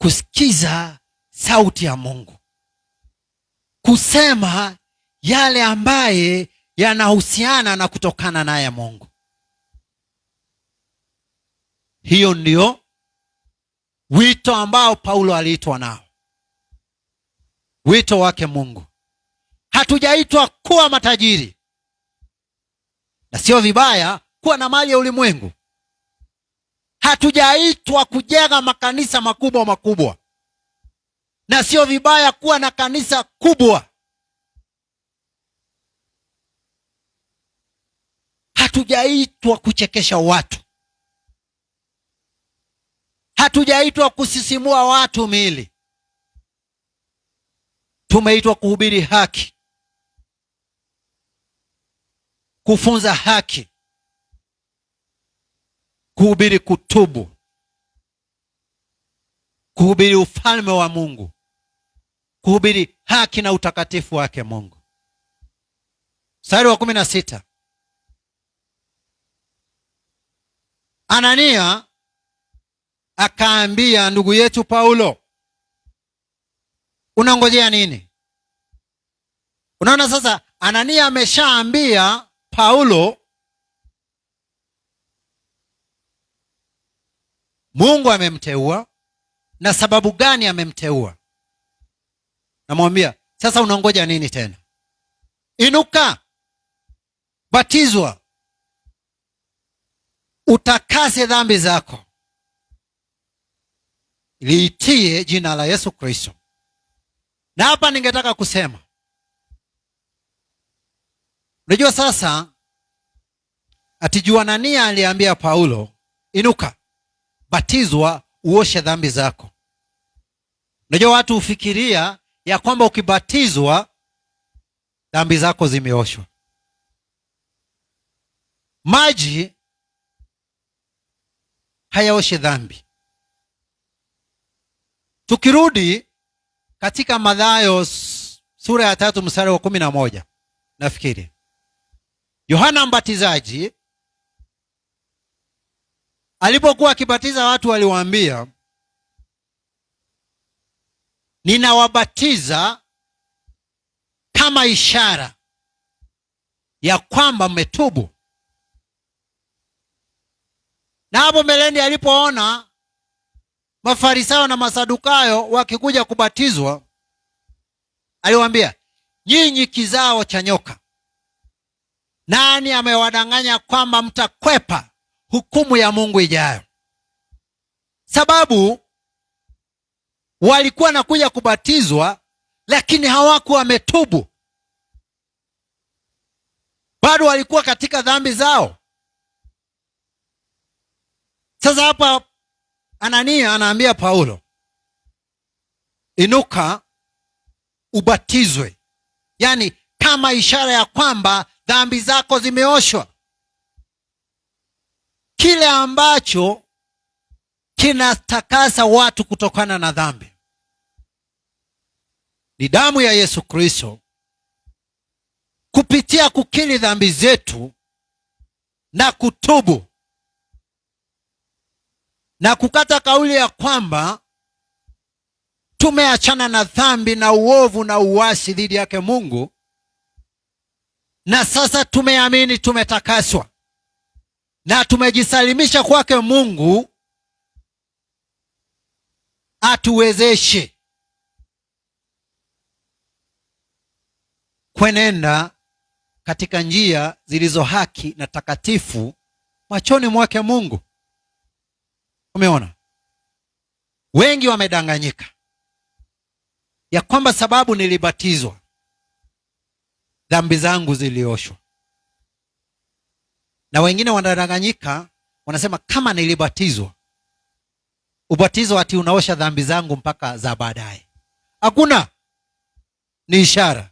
Kusikiza sauti ya Mungu, kusema yale ambaye yanahusiana na kutokana naye Mungu. Hiyo ndio wito ambao Paulo aliitwa nao, wito wake Mungu. Hatujaitwa kuwa matajiri, na sio vibaya kuwa na mali ya ulimwengu. Hatujaitwa kujenga makanisa makubwa makubwa, na sio vibaya kuwa na kanisa kubwa. Hatujaitwa kuchekesha watu, hatujaitwa kusisimua watu miili. Tumeitwa kuhubiri haki, kufunza haki, kuhubiri kutubu, kuhubiri ufalme wa Mungu, kuhubiri haki na utakatifu wake Mungu. Mstari wa 16. Anania akaambia ndugu yetu Paulo, unangojea nini? Unaona sasa, Anania ameshaambia Paulo Mungu amemteua na sababu gani amemteua. Namwambia sasa, unangoja nini tena? Inuka, batizwa, utakase dhambi zako, liitie jina la Yesu Kristo. Na hapa ningetaka kusema, unajua sasa, atijua Anania aliambia Paulo, inuka, batizwa, uoshe dhambi zako. Unajua watu hufikiria ya kwamba ukibatizwa dhambi zako zimeoshwa. Maji hayaoshi dhambi. Tukirudi katika Mathayo sura ya 3 mstari wa 11, nafikiri Yohana Mbatizaji alipokuwa akibatiza watu waliwaambia, ninawabatiza kama ishara ya kwamba mmetubu. Na hapo mbeleni alipoona Mafarisayo na Masadukayo wakikuja kubatizwa, aliwaambia, nyinyi kizao cha nyoka, nani amewadanganya kwamba mtakwepa hukumu ya Mungu ijayo? Sababu walikuwa nakuja kubatizwa, lakini hawakuwa wametubu, bado walikuwa katika dhambi zao. Sasa hapa Anania anaambia Paulo, inuka, ubatizwe, yani kama ishara ya kwamba dhambi zako zimeoshwa. Kile ambacho kinatakasa watu kutokana na dhambi ni damu ya Yesu Kristo. Kupitia kukiri dhambi zetu na kutubu na kukata kauli ya kwamba tumeachana na dhambi na uovu na uasi dhidi yake Mungu, na sasa tumeamini, tumetakaswa na tumejisalimisha kwake Mungu atuwezeshe kwenenda katika njia zilizo haki na takatifu machoni mwake Mungu. Umeona? Wengi wamedanganyika ya kwamba sababu nilibatizwa, dhambi zangu zilioshwa. Na wengine wanadanganyika, wanasema kama nilibatizwa, ubatizo ati unaosha dhambi zangu mpaka za baadaye. Hakuna, ni ishara.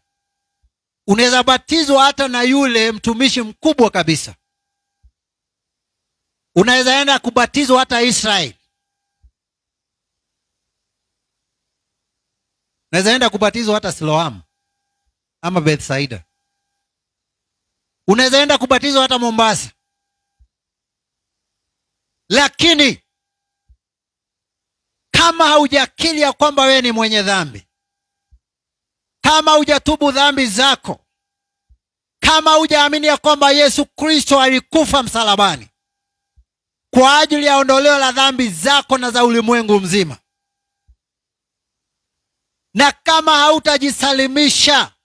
Unaweza batizwa hata na yule mtumishi mkubwa kabisa. Unaweza enda kubatizwa hata Israeli. Unaweza enda kubatizwa hata Siloamu ama Bethsaida. Unaweza enda kubatizwa hata Mombasa. Lakini kama haujakiri ya kwamba wewe ni mwenye dhambi, kama hujatubu dhambi zako, kama hujaamini ya kwamba Yesu Kristo alikufa msalabani kwa ajili ya ondoleo la dhambi zako na za ulimwengu mzima, na kama hautajisalimisha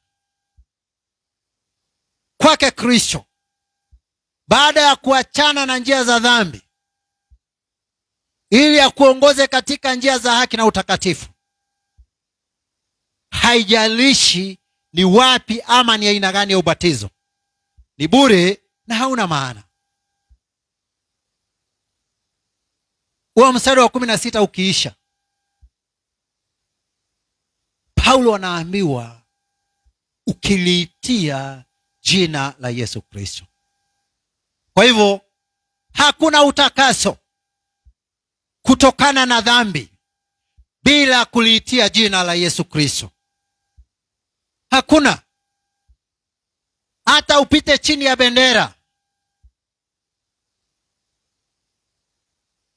kwake Kristo baada ya kuachana na njia za dhambi ili akuongoze katika njia za haki na utakatifu, haijalishi ni wapi ama ni aina gani ya ubatizo, ni bure na hauna maana. Huo mstari wa 16 ukiisha, Paulo anaambiwa ukiliitia jina la Yesu Kristo. Kwa hivyo hakuna utakaso kutokana na dhambi bila kuliitia jina la Yesu Kristo. Hakuna. Hata upite chini ya bendera,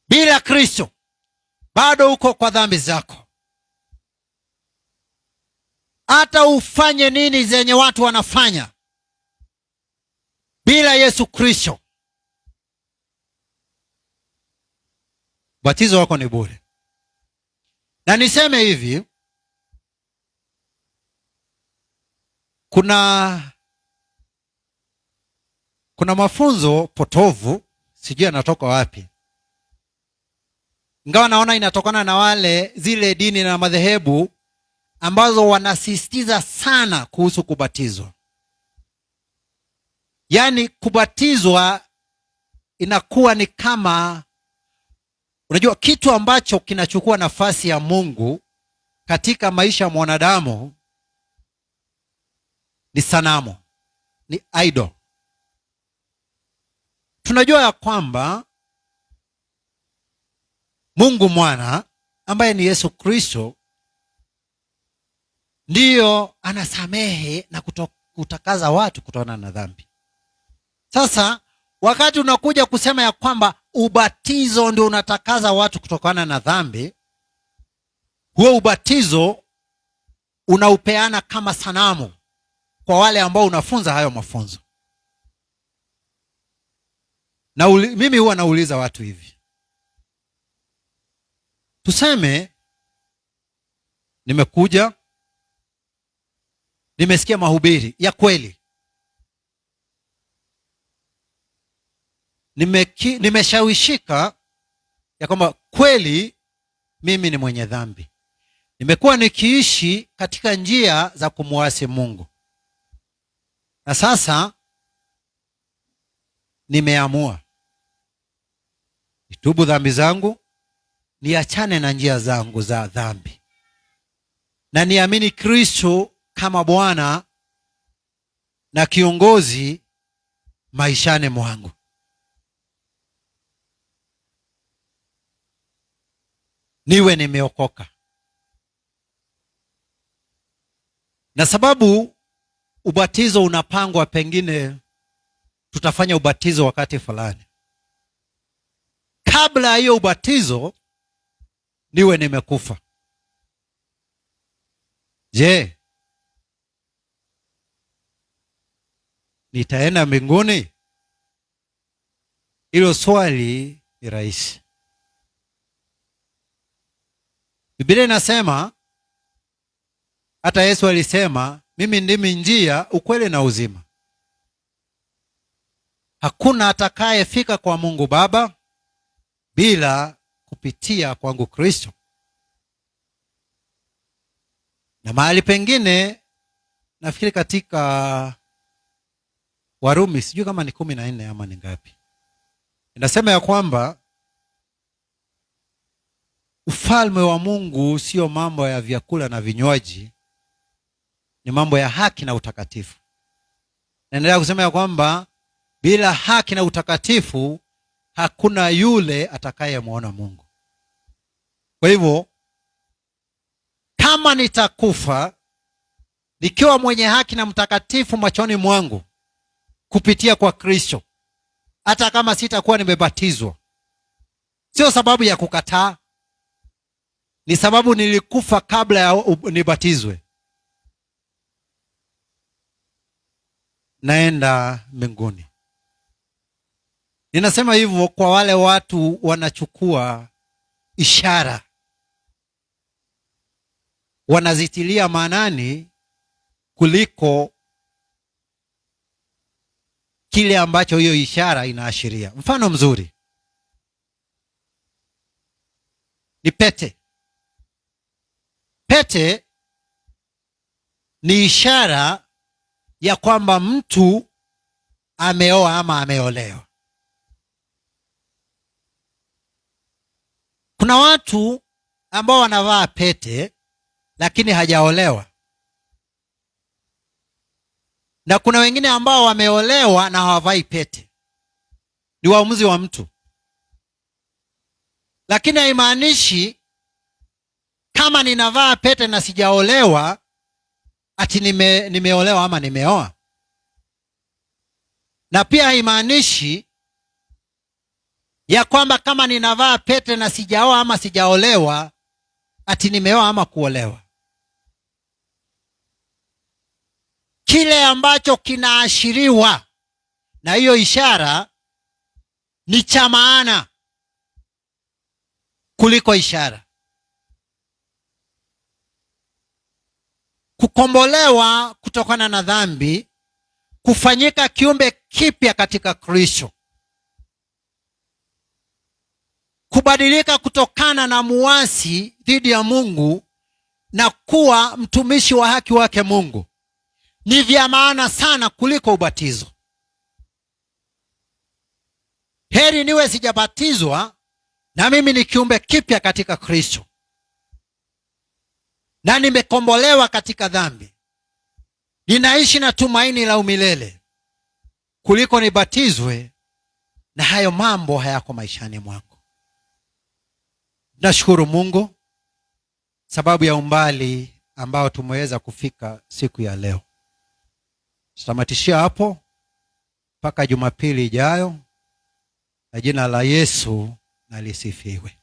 bila Kristo bado uko kwa dhambi zako. Hata ufanye nini zenye watu wanafanya, bila Yesu Kristo, batizo wako ni bure. Na niseme hivi, kuna mafunzo potovu, sijui yanatoka wapi, ingawa naona inatokana na wale zile dini na madhehebu ambazo wanasisitiza sana kuhusu kubatizwa. Yaani kubatizwa inakuwa ni kama, unajua, kitu ambacho kinachukua nafasi ya Mungu katika maisha ya mwanadamu ni sanamu, ni idol. Tunajua ya kwamba Mungu Mwana ambaye ni Yesu Kristo ndiyo anasamehe na kutakaza watu kutokana na dhambi. Sasa wakati unakuja kusema ya kwamba ubatizo ndio unatakaza watu kutokana na dhambi, huo ubatizo unaupeana kama sanamu kwa wale ambao unafunza hayo mafunzo. Na mimi huwa nauliza watu hivi, tuseme nimekuja, nimesikia mahubiri ya kweli, nimeshawishika ya kwamba kweli mimi ni mwenye dhambi, nimekuwa nikiishi katika njia za kumuasi Mungu, na sasa nimeamua nitubu dhambi zangu, niachane na njia zangu za dhambi, na niamini Kristo kama Bwana na kiongozi maishani mwangu. Niwe nimeokoka. Na sababu ubatizo unapangwa, pengine tutafanya ubatizo wakati fulani, kabla hiyo ubatizo niwe nimekufa. Je, nitaenda mbinguni? Hilo swali ni rahisi. Biblia inasema, hata Yesu alisema, mimi ndimi njia, ukweli na uzima. Hakuna atakayefika kwa Mungu Baba bila kupitia kwangu Kristo. Na mahali pengine nafikiri katika Warumi, sijui kama ni 14 ama ni ngapi, inasema ya kwamba ufalme wa Mungu sio mambo ya vyakula na vinywaji, ni mambo ya haki na utakatifu. Naendelea kusema ya kwamba bila haki na utakatifu hakuna yule atakayemwona Mungu. Kwa hivyo kama nitakufa nikiwa mwenye haki na mtakatifu machoni mwangu kupitia kwa Kristo, hata kama sitakuwa nimebatizwa, sio sababu ya kukataa, ni sababu nilikufa kabla ya nibatizwe, naenda mbinguni. Ninasema hivyo kwa wale watu wanachukua ishara, wanazitilia maanani kuliko kile ambacho hiyo ishara inaashiria. Mfano mzuri ni pete. Pete ni ishara ya kwamba mtu ameoa ama ameolewa. Kuna watu ambao wanavaa pete lakini hajaolewa, na kuna wengine ambao wameolewa na hawavai pete. Ni uamuzi wa mtu, lakini haimaanishi kama ninavaa pete na sijaolewa ati nimeolewa ama nimeoa. Na pia haimaanishi ya kwamba kama ninavaa pete na sijaoa ama sijaolewa ati nimeoa ama kuolewa. Kile ambacho kinaashiriwa na hiyo ishara ni cha maana kuliko ishara. Kukombolewa kutokana na dhambi, kufanyika kiumbe kipya katika Kristo, kubadilika kutokana na muasi dhidi ya Mungu na kuwa mtumishi wa haki wake Mungu, ni vya maana sana kuliko ubatizo. Heri niwe sijabatizwa na mimi ni kiumbe kipya katika Kristo na nimekombolewa katika dhambi, ninaishi na tumaini la umilele, kuliko nibatizwe na hayo mambo hayako maishani mwangu. Nashukuru Mungu sababu ya umbali ambao tumeweza kufika siku ya leo. Tutamatishia hapo mpaka Jumapili ijayo, na jina la Yesu na lisifiwe.